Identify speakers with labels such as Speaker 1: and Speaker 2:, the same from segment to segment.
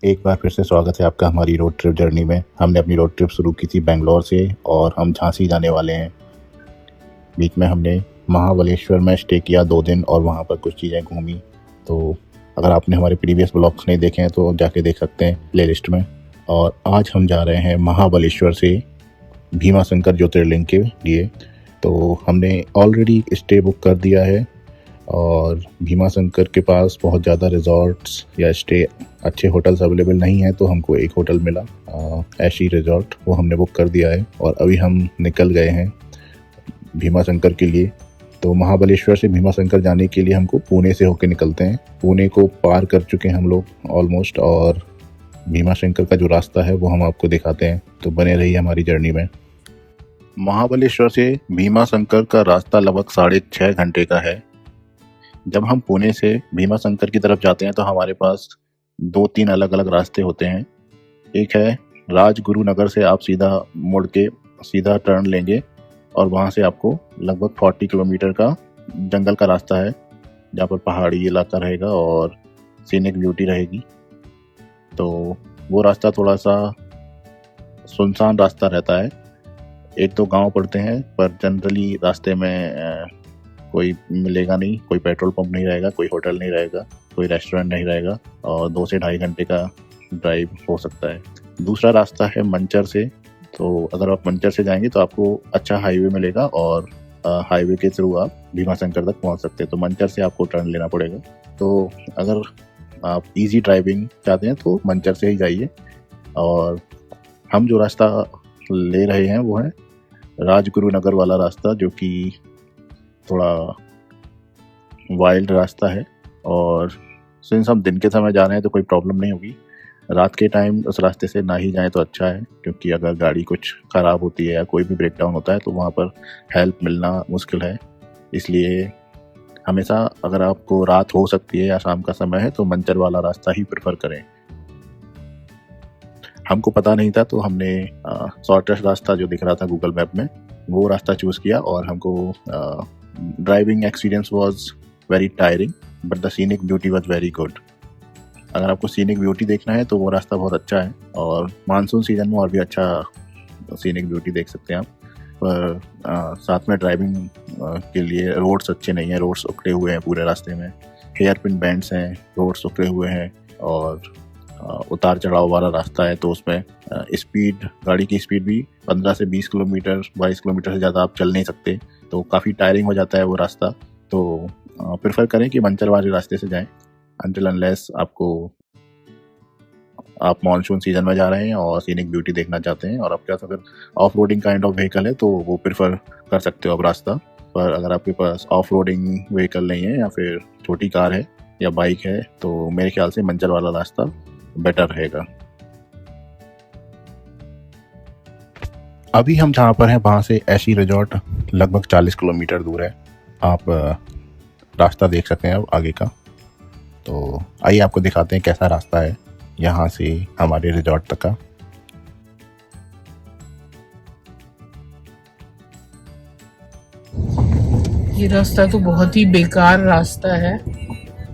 Speaker 1: एक बार फिर से स्वागत है आपका हमारी रोड ट्रिप जर्नी में। हमने अपनी रोड ट्रिप शुरू की थी बेंगलोर से और हम झांसी जाने वाले हैं। बीच में हमने महाबलेश्वर में स्टे किया 2 दिन और वहाँ पर कुछ चीज़ें घूमी। तो अगर आपने हमारे प्रीवियस ब्लॉग्स नहीं देखे हैं तो जाके देख सकते हैं प्लेलिस्ट में। और आज हम जा रहे हैं महाबलेश्वर से भीमा शंकर ज्योतिर्लिंग के लिए। तो हमने ऑलरेडी स्टे बुक कर दिया है और भीमा शंकर के पास बहुत ज़्यादा रिजॉर्ट्स या स्टे अच्छे होटल्स अवेलेबल नहीं हैं, तो हमको एक होटल मिला ऐशी रिजॉर्ट, वो हमने बुक कर दिया है और अभी हम निकल गए हैं भीमा शंकर के लिए। तो महाबलेश्वर से भीमा शंकर जाने के लिए हमको पुणे से होकर निकलते हैं। पुणे को पार कर चुके हैं हम लोग ऑलमोस्ट, और भीमा शंकर का जो रास्ता है वो हम आपको दिखाते हैं, तो बने रहिए हमारी जर्नी में। महाबलेश्वर से भीमा शंकर का रास्ता लगभग 6.5 घंटे का है। जब हम पुणे से भीमा शंकर की तरफ जाते हैं तो हमारे पास 2-3 अलग अलग रास्ते होते हैं। एक है राजगुरु नगर से आप सीधा मुड़ के सीधा टर्न लेंगे और वहाँ से आपको लगभग 40 किलोमीटर का जंगल का रास्ता है, जहाँ पर पहाड़ी इलाका रहेगा और सीनिक ब्यूटी रहेगी। तो वो रास्ता थोड़ा सा सुनसान रास्ता रहता है। एक तो गांव पड़ते हैं, पर जनरली रास्ते में कोई मिलेगा नहीं, कोई पेट्रोल पंप नहीं रहेगा, कोई होटल नहीं रहेगा, कोई रेस्टोरेंट नहीं रहेगा, और 2 से ढाई घंटे का ड्राइव हो सकता है। दूसरा रास्ता है मंचर से। तो अगर आप मंचर से जाएंगे तो आपको अच्छा हाईवे मिलेगा और हाईवे के थ्रू आप भीमा शंकर तक पहुंच सकते हैं। तो मंचर से आपको टर्न लेना पड़ेगा। तो अगर आप इजी ड्राइविंग चाहते हैं तो मंचर से ही जाइए। और हम जो रास्ता ले रहे हैं वो है राजगुरु नगर वाला रास्ता, जो कि थोड़ा वाइल्ड रास्ता है। और सिंस हम दिन के समय जा रहे हैं तो कोई प्रॉब्लम नहीं होगी। रात के टाइम उस रास्ते से ना ही जाएं तो अच्छा है, क्योंकि अगर गाड़ी कुछ ख़राब होती है या कोई भी ब्रेकडाउन होता है तो वहाँ पर हेल्प मिलना मुश्किल है। इसलिए हमेशा अगर आपको रात हो सकती है या शाम का समय है तो मंचर वाला रास्ता ही प्रेफर करें। हमको पता नहीं था तो हमने शॉर्टेस्ट रास्ता जो दिख रहा था गूगल मैप में वो रास्ता चूज़ किया, और हमको driving experience was very tiring but the scenic beauty was very good. अगर आपको सीनिक ब्यूटी देखना है तो वो रास्ता बहुत अच्छा है, और मानसून सीजन में और भी अच्छा सीनिक ब्यूटी देख सकते हैं आप। पर साथ में ड्राइविंग के लिए रोड्स अच्छे नहीं हैं, रोड्स उखड़े हुए हैं पूरे रास्ते में, हेयर पिन बैंड्स हैं, रोड्स उखड़े हुए हैं, और उतार चढ़ाव वाला रास्ता है। तो उसमें स्पीड, गाड़ी की स्पीड भी 15 से 20 किलोमीटर 22 किलोमीटर से ज़्यादा आप चल नहीं सकते, तो काफ़ी टायरिंग हो जाता है वो रास्ता। तो प्रेफर करें कि मंचर वाले रास्ते से जाएं अनटिल अनलेस आप मानसून सीजन में जा रहे हैं और सीनिक ब्यूटी देखना चाहते हैं, और आपके पास अगर off roading kind of vehicle है तो वो प्रेफर कर सकते हो आप रास्ता। पर अगर आपके पास ऑफ रोडिंग व्हीकल नहीं है या फिर छोटी कार है या बाइक है तो मेरे ख्याल से मंचर वाला रास्ता बेटर रहेगा। अभी हम जहाँ पर हैं वहाँ से ऐशी रिजॉर्ट लगभग 40 किलोमीटर दूर है। आप रास्ता देख सकते हैं अब आगे का। तो आइए आपको दिखाते हैं कैसा रास्ता है यहाँ से हमारे रिजॉर्ट तक का।
Speaker 2: ये रास्ता तो बहुत ही बेकार रास्ता है,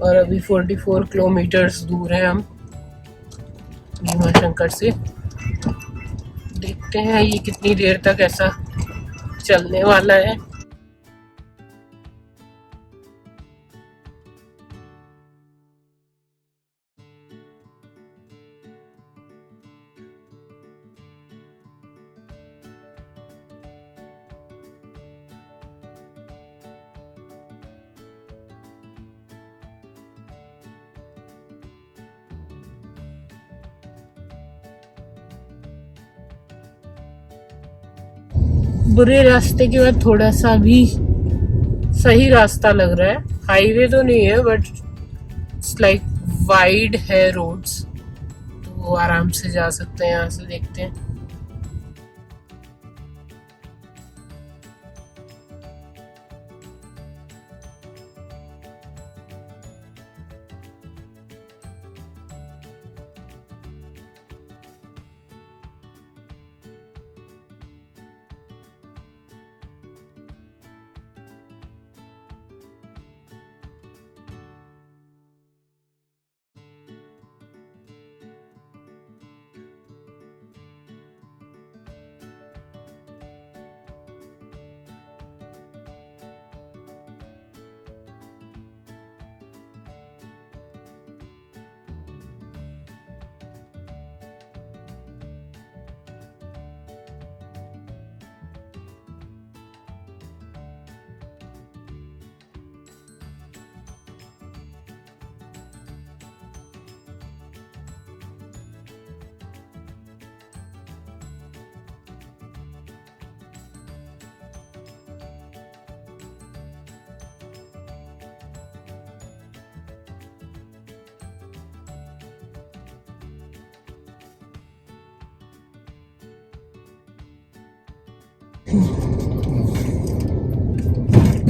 Speaker 2: और अभी 44 किलोमीटर्स दूर हैं हम भीमा शंकर से। देखते हैं ये कितनी देर तक ऐसा चलने वाला है। बुरे रास्ते के बाद थोड़ा सा भी सही रास्ता लग रहा है। हाईवे तो नहीं है बट इट्स लाइक वाइड है रोड्स, तो आराम से जा सकते हैं यहाँ से। देखते हैं।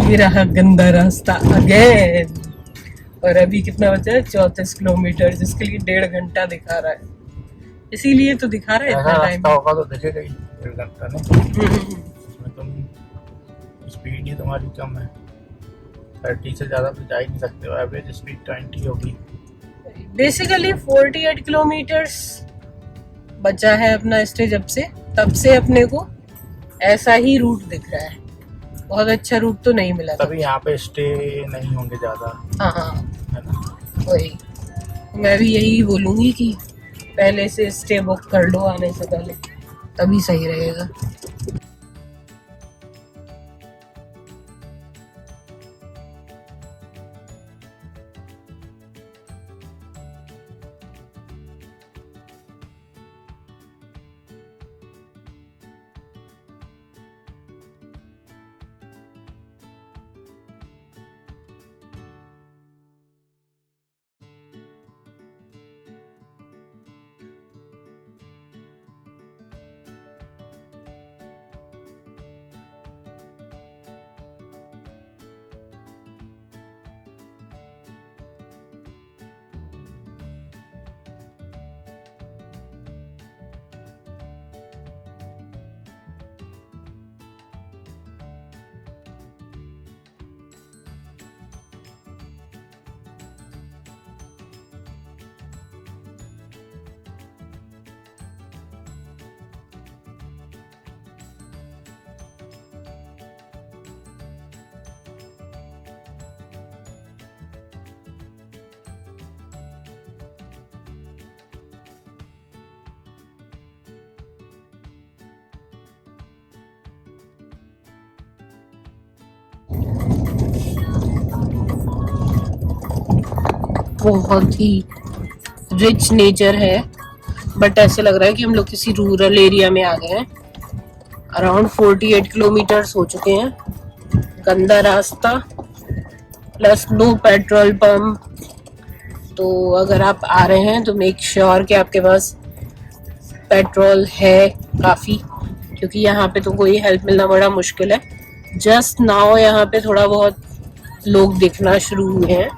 Speaker 2: ये रहा गंदा रास्ता अगेन। और अभी कितना बचा है? 34 किलोमीटर, जिसके लिए 1.5 घंटा दिखा रहा है। इसीलिए तो दिखा रहा है इतना टाइम।
Speaker 1: रास्ता होगा तो दिखेगा ही 1.5 घंटा नहीं। इसमें तुम स्पीड ही तुम्हारी कम है, 30 से ज़्यादा तो जा ही नहीं सकते हो। एवरेज स्पीड 20 होगी।
Speaker 2: बेसिकली 48 किलोमीटर्स बचा है अपना स्टे जब से, तब से अपने को ऐसा ही रूट दिख रहा है। बहुत अच्छा रूट तो नहीं मिला
Speaker 1: तभी यहाँ पे स्टे नहीं होंगे ज़्यादा।
Speaker 2: हाँ
Speaker 1: है ना?
Speaker 2: वही मैं भी यही बोलूँगी कि पहले से स्टे बुक कर लो आने से पहले, तभी सही रहेगा। बहुत ही रिच नेचर है, बट ऐसे लग रहा है कि हम लोग किसी रूरल एरिया में आ गए हैं। अराउंड 48 किलोमीटर्स हो चुके हैं। गंदा रास्ता प्लस नो पेट्रोल पंप। तो अगर आप आ रहे हैं तो मेक श्योर कि आपके पास पेट्रोल है काफ़ी, क्योंकि यहाँ पे तो कोई हेल्प मिलना बड़ा मुश्किल है। जस्ट नाउ यहाँ पे थोड़ा बहुत लोग दिखना शुरू हुए हैं,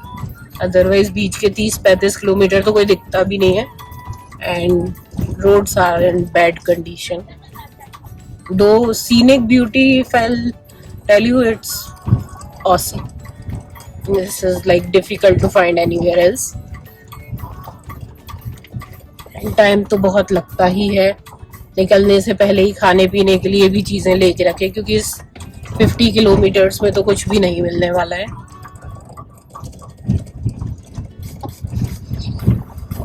Speaker 2: अदरवाइज बीच के 30-35 किलोमीटर तो कोई दिखता भी नहीं है। And roads are in bad condition. Though scenic beauty, if I'll tell you, it's awesome. This is like difficult to find anywhere else. Time तो बहुत लगता ही है। निकलने से पहले ही खाने पीने के लिए भी चीज़ें लेके रखें, क्योंकि इस 50 किलोमीटर्स में तो कुछ भी नहीं मिलने वाला है।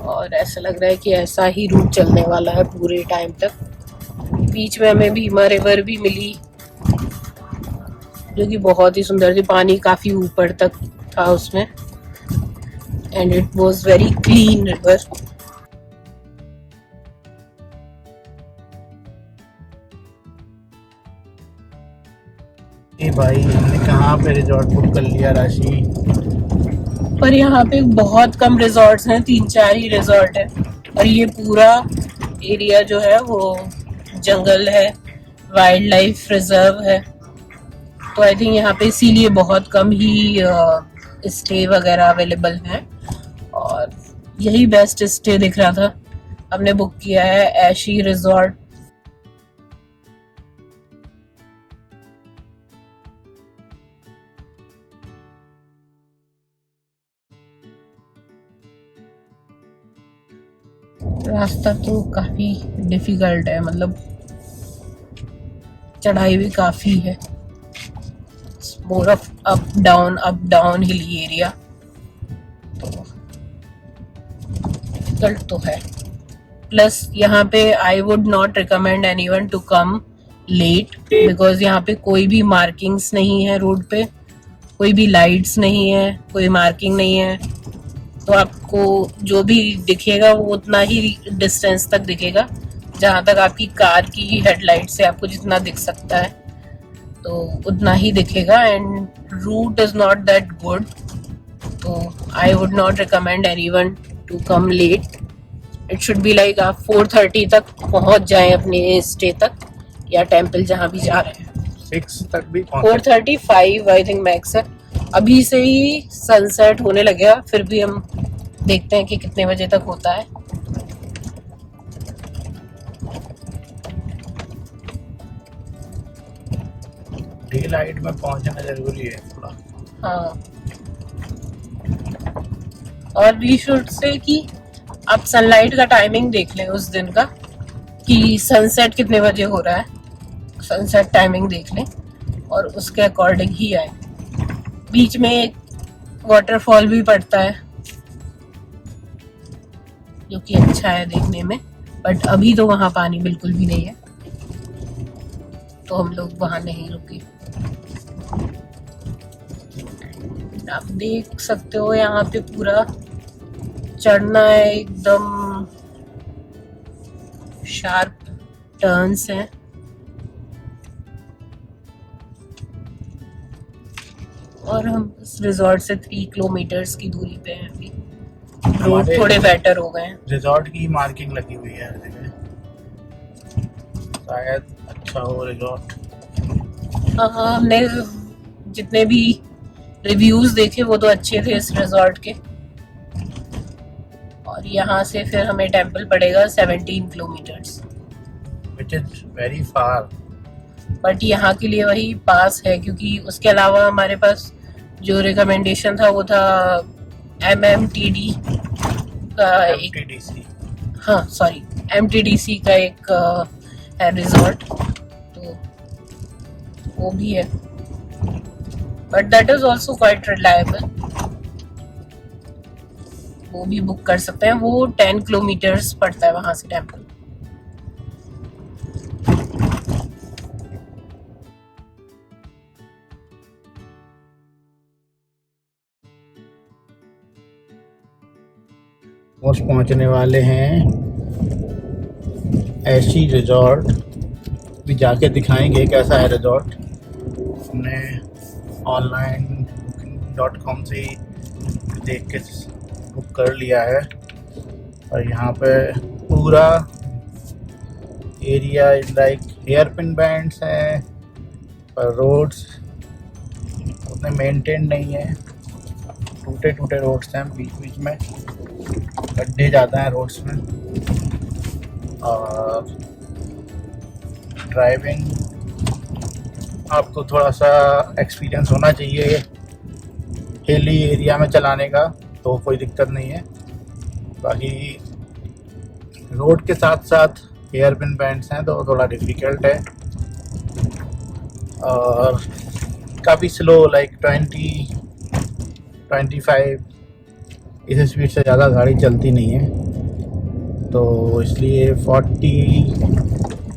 Speaker 2: और ऐसा लग रहा है कि ऐसा ही रूट चलने वाला है पूरे टाइम तक। बीच में हमें भीमा रिवर भी मिली, जो कि बहुत ही सुंदर थी। पानी काफ़ी ऊपर तक था उसमें, and it was very clean river.
Speaker 1: भाई हमने कहाँ पे रिजॉर्ट बुक कर लिया राशि।
Speaker 2: पर यहाँ पे बहुत कम रिजॉर्ट्स हैं, 3-4 ही रिजॉर्ट है। और ये पूरा एरिया जो है वो जंगल है, वाइल्ड लाइफ रिजर्व है। तो आई थिंक यहाँ पे इसीलिए बहुत कम ही स्टे वगैरह अवेलेबल हैं। और यही बेस्ट स्टे दिख रहा था। हमने बुक किया है ऐशी रिजॉर्ट। रास्ता तो काफ़ी डिफ़िकल्ट है, मतलब चढ़ाई भी काफ़ी है। More of up down hilly area, तो डिफ़िकल्ट तो है। प्लस यहाँ पे I would not recommend anyone to come late, because यहाँ पे कोई भी मार्किंग्स नहीं है रोड पे, कोई भी लाइट्स नहीं है, कोई मार्किंग नहीं है। तो आपको जो भी दिखेगा वो उतना ही डिस्टेंस तक दिखेगा, जहाँ तक आपकी कार की ही हेडलाइट से आपको जितना दिख सकता है तो उतना ही दिखेगा। And route is not that good, तो I would not recommend anyone to come late. It should be like आप 4:30 तक पहुँच जाएं अपने स्टे तक, या टेम्पल जहाँ भी जा रहे हैं।
Speaker 1: 6 तक भी
Speaker 2: 4:35 आई थिंक मैक्स है। अभी से ही सनसेट होने लगेगा, फिर भी हम देखते हैं कि कितने बजे तक होता है।
Speaker 1: डे लाइट में पहुंचना जरूरी है थोड़ा।
Speaker 2: हाँ, और वी शुड से कि आप सनलाइट का टाइमिंग देख लें उस दिन का, कि सनसेट कितने बजे हो रहा है, सनसेट टाइमिंग देख लें और उसके अकॉर्डिंग ही आए। बीच में एक वाटरफॉल भी पड़ता है जो कि अच्छा है देखने में, बट अभी तो वहाँ पानी बिल्कुल भी नहीं है, तो हम लोग वहाँ नहीं रुके। आप देख सकते हो यहाँ पे पूरा चढ़ना है, एकदम शार्प टर्न्स हैं। और हम इस रिजॉर्ट से 3 किलोमीटर्स की दूरी पे हैं अभी। रोड थोड़े बेटर हो गए हैं।
Speaker 1: रिजॉर्ट की मार्किंग लगी हुई है हर जगह, शायद अच्छा हो रिजॉर्ट।
Speaker 2: हाँ, हमने जितने भी रिव्यूज देखे वो तो अच्छे थे इस रिजॉर्ट के। और यहाँ से फिर हमें टेम्पल पड़ेगा 17 kilometres,
Speaker 1: which is very far.
Speaker 2: But यहाँ के लिए वही पास है, क्योंकि उसके अलावा हमारे पास जो रिकमेंडेशन था वो था MMTD का एक, हाँ सॉरी, MTDC का एक है रिजॉर्ट, तो वो भी है, but that is also quite reliable. वो भी बुक कर सकते हैं। वो 10 किलोमीटर्स पड़ता है वहां से टेम्पल।
Speaker 1: पहुंचने वाले हैं ऐसी रिजॉर्ट, भी जाके दिखाएंगे कैसा है रिजॉर्ट। हमने ऑनलाइन booking.com से ही देख के बुक कर लिया है, और यहाँ पे पूरा एरिया लाइक हेयरपिन बैंड्स हैं, पर रोड्स उतने मेंटेन नहीं है, टूटे टूटे रोड्स हैं, बीच बीच में गड्ढे ज़्यादा हैं रोड्स में। और ड्राइविंग आपको थोड़ा सा एक्सपीरियंस होना चाहिए हिली एरिया में चलाने का, तो कोई दिक्कत नहीं है। बाकी रोड के साथ साथ हेयरपिन बैंड्स हैं तो थोड़ा डिफ़िकल्ट है, और काफ़ी स्लो लाइक 20-25 इस स्पीड से ज़्यादा गाड़ी चलती नहीं है, तो इसलिए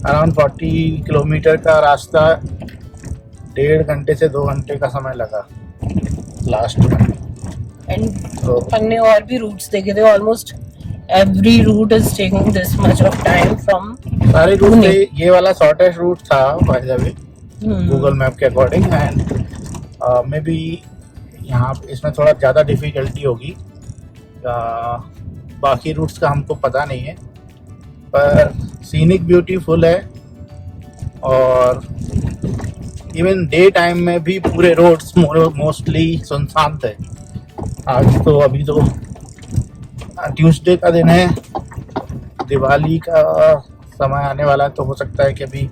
Speaker 1: अराउंड 40 किलोमीटर का रास्ता 1.5 घंटे से 2 घंटे का समय लगा लास्ट में।
Speaker 2: एंड हमने और भी रूट्स देखे थे, almost every route is taking this much of time from
Speaker 1: सारे रूट से ये वाला शॉर्टेस्ट रूट था by the way Google map के अकॉर्डिंग, एंड मे बी यहाँ इसमें थोड़ा ज़्यादा डिफ़िकल्टी होगी। बाकी रूट्स का हमको पता नहीं है, पर सीनिक ब्यूटीफुल है, और इवन डे टाइम में भी पूरे रोड्स मोस्टली सुनसान थे। आज तो अभी तो ट्यूसडे का दिन है, दिवाली का समय आने वाला है, तो हो सकता है कि अभी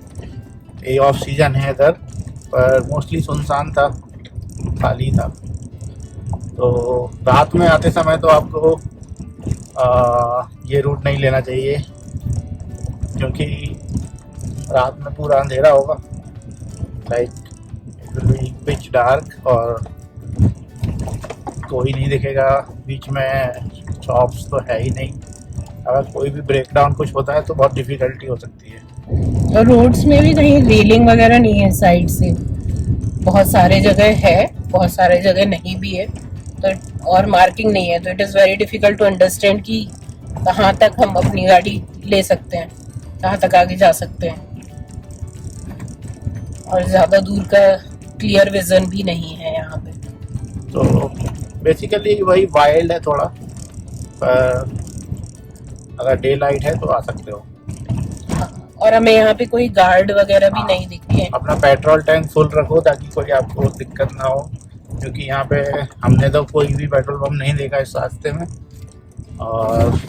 Speaker 1: ये ऑफ सीजन है इधर, पर मोस्टली सुनसान था, खाली था। तो रात में आते समय तो आपको ये रूट नहीं लेना चाहिए, क्योंकि रात में पूरा अंधेरा होगा, like it will B pitch dark, और कोई नहीं दिखेगा। बीच में शॉप्स तो है ही नहीं, अगर कोई भी ब्रेकडाउन कुछ होता है तो बहुत डिफ़िकल्टी हो सकती है।
Speaker 2: और रोड्स में भी कहीं रेलिंग वगैरह नहीं है साइड से, बहुत सारे जगह है, बहुत सारे जगह नहीं भी है, तो और मार्किंग नहीं है, तो it is very difficult to understand कि कहाँ तक हम अपनी गाड़ी ले सकते हैं, कहाँ तक आगे जा सकते हैं, और ज़्यादा दूर का क्लियर विजन भी नहीं है यहाँ पे।
Speaker 1: तो बेसिकली वही वाइल्ड है थोड़ा, पर अगर डे लाइट है तो आ सकते हो।
Speaker 2: हाँ, और हमें यहाँ पे कोई गार्ड वगैरह भी नहीं दिखती है।
Speaker 1: अपना पेट्रोल टैंक फुल रखो ताकि कोई आपको दिक्कत ना हो, क्योंकि यहाँ पे हमने तो कोई भी पेट्रोल पंप नहीं देखा इस रास्ते में, और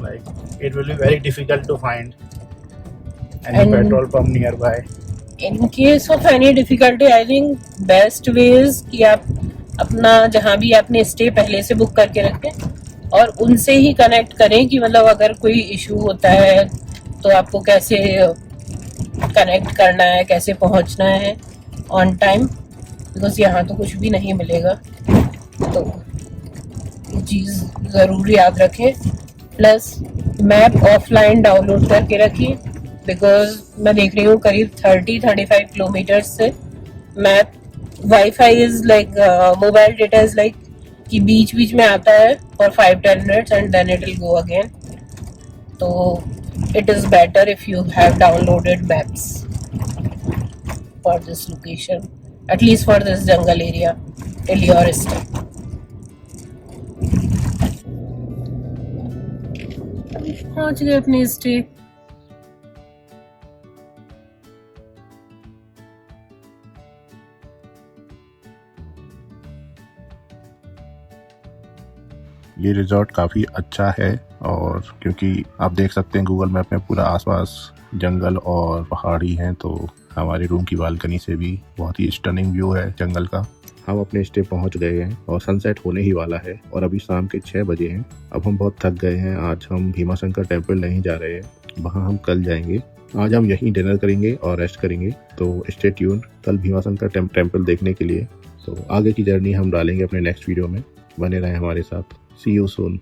Speaker 1: like it will be very difficult to find any petrol pump nearby.
Speaker 2: In case of any difficulty I think best way is कि आप अपना जहाँ भी आपने स्टे पहले से बुक करके रखें और उनसे ही कनेक्ट करें कि मतलब अगर कोई इशू होता है तो आपको कैसे कनेक्ट करना है, कैसे पहुंचना है ऑन टाइम, बिकॉज यहाँ तो कुछ भी नहीं मिलेगा। तो ये चीज़ ज़रूर याद रखें। प्लस मैप ऑफलाइन डाउनलोड करके रखिए, बिकॉज मैं देख रही हूँ करीब 30-35 किलोमीटर से map wifi is like mobile data is like कि बीच बीच में आता है for 5-10 minutes and then it will go again. तो it is better if you have downloaded maps for this location, at least for this jungle area till your stay. पहुंच गए अपने स्टे।
Speaker 1: ये रिजॉर्ट काफ़ी अच्छा है, और क्योंकि आप देख सकते हैं गूगल मैप में पूरा आसपास जंगल और पहाड़ी हैं, तो हमारे रूम की बालकनी से भी बहुत ही स्टनिंग व्यू है जंगल का। हम अपने स्टे पहुंच गए हैं और सनसेट होने ही वाला है, और अभी शाम के 6 बजे हैं। अब हम बहुत थक गए हैं। आज हम भीमाशंकर टेम्पल नहीं जा रहे हैं, वहाँ हम कल जाएंगे। आज हम यहीं डिनर करेंगे और रेस्ट करेंगे, तो स्टे ट्यून कल भीमाशंकर टेम्पल देखने के लिए। तो आगे की जर्नी हम डालेंगे अपने नेक्स्ट वीडियो में, बने रहें हमारे साथ। See you soon.